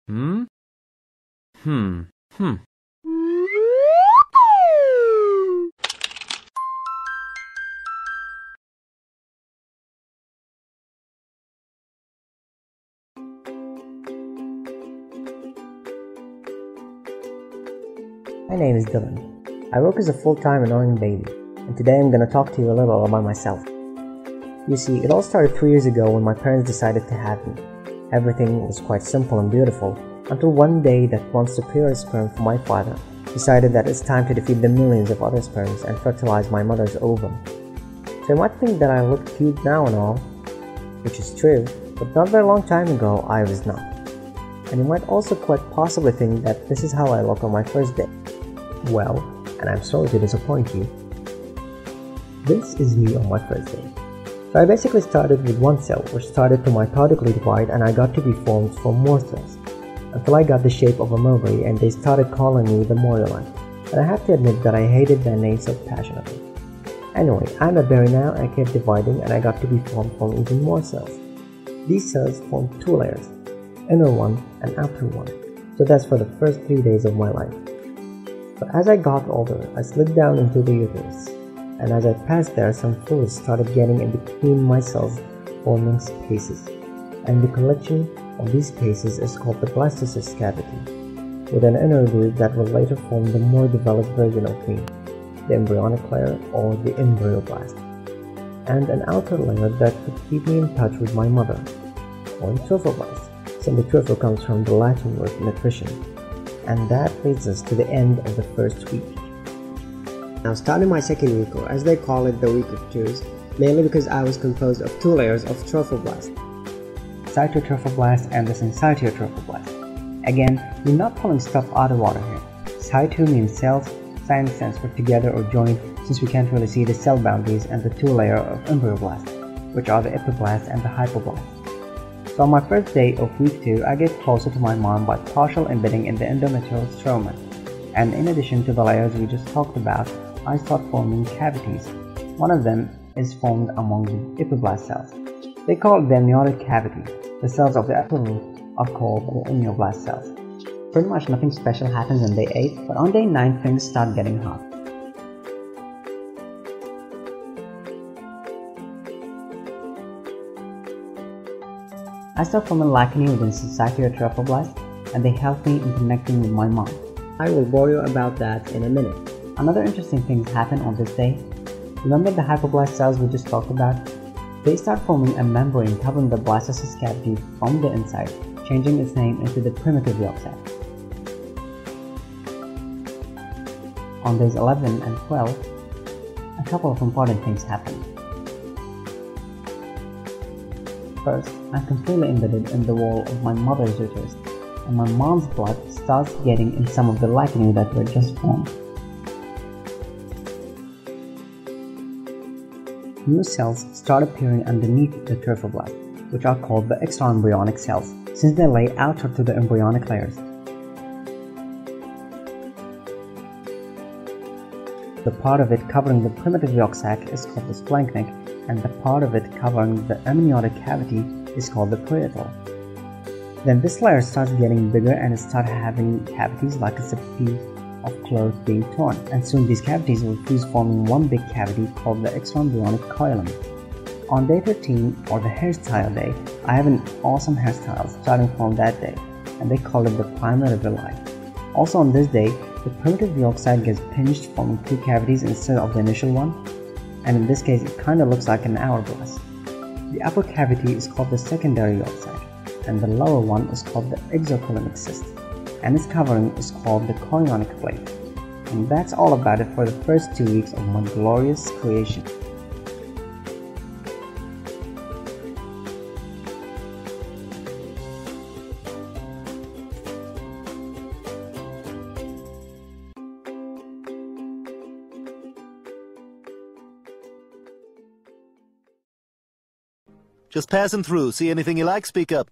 Hmm? Hmm. Hmm. My name is Dylan. I work as a full-time annoying baby, and today I'm going to talk to you a little about myself. You see, it all started 3 years ago when my parents decided to have me. Everything was quite simple and beautiful, until one day that one superior sperm from my father decided that it's time to defeat the millions of other sperms and fertilize my mother's ovum. So you might think that I look cute now and all, which is true, but not very long time ago I was not. And you might also quite possibly think that this is how I look on my first day. Well, and I'm sorry to disappoint you, this is me on my first day. So I basically started with one cell, which started to methodically divide, and I got to be formed from more cells, until I got the shape of a mulberry and they started calling me the Morilite. And I have to admit that I hated that name so passionately. Anyway, I'm a berry now and I kept dividing and I got to be formed from even more cells. These cells form two layers, inner one and outer one. So that's for the first 3 days of my life. But as I got older, I slid down into the uterus, and as I passed there, some fluids started getting in between my cells, forming spaces. And the collection of these spaces is called the blastocyst cavity, with an inner group that will later form the more developed version of me, the embryonic layer or the embryoblast, and an outer layer that could keep me in touch with my mother, or the trophoblast, since the tropho comes from the Latin word nutrition. And that leads us to the end of the first week. Now starting my second week, or as they call it, the week of twos, mainly because I was composed of two layers of trophoblast, cytotrophoblast and the syncytiotrophoblast. Again, we're not pulling stuff out of water here. Cyto means cells, cyne stands for together or joined, since we can't really see the cell boundaries, and the two layers of embryoblast, which are the epiblast and the hypoblast. So on my first day of week 2, I get closer to my mom by partial embedding in the endometrial stroma. And in addition to the layers we just talked about, I start forming cavities. One of them is formed among the epiblast cells. They call it the amniotic cavity. The cells of the upper roof are called the amnioblast cells. Pretty much nothing special happens on day 8, but on day 9 things start getting hot. I start forming licheny within syncytiotrophoblast, and they help me in connecting with my mom. I will bore you about that in a minute. Another interesting thing happen on this day. Remember the hypoblast cells we just talked about? They start forming a membrane covering the blastocyst cavity from the inside, changing its name into the primitive yolk sac. On days 11 and 12, a couple of important things happen. First, I'm completely embedded in the wall of my mother's uterus, and my mom's blood starts getting in some of the licheny that were just formed. New cells start appearing underneath the trophoblast, which are called the extraembryonic cells, since they lay outer to the embryonic layers. The part of it covering the primitive yolk sac is called the splanchnic, and the part of it covering the amniotic cavity is called the parietal. Then this layer starts getting bigger and it starts having cavities like it's a piece of cloth being torn, and soon these cavities will fuse, forming one big cavity called the extraembryonic coilum. On day 13, or the hairstyle day, I have an awesome hairstyle starting from that day, and they call it the primary villi. Also on this day, the primitive yolk sac gets pinched, forming two cavities instead of the initial one, and in this case it kinda looks like an hourglass. The upper cavity is called the secondary yolk sac, and the lower one is called the exocolonic cyst, and its covering is called the chorionic plate. And that's all about it for the first 2 weeks of my glorious creation. Just passing through. See anything you like? Speak up.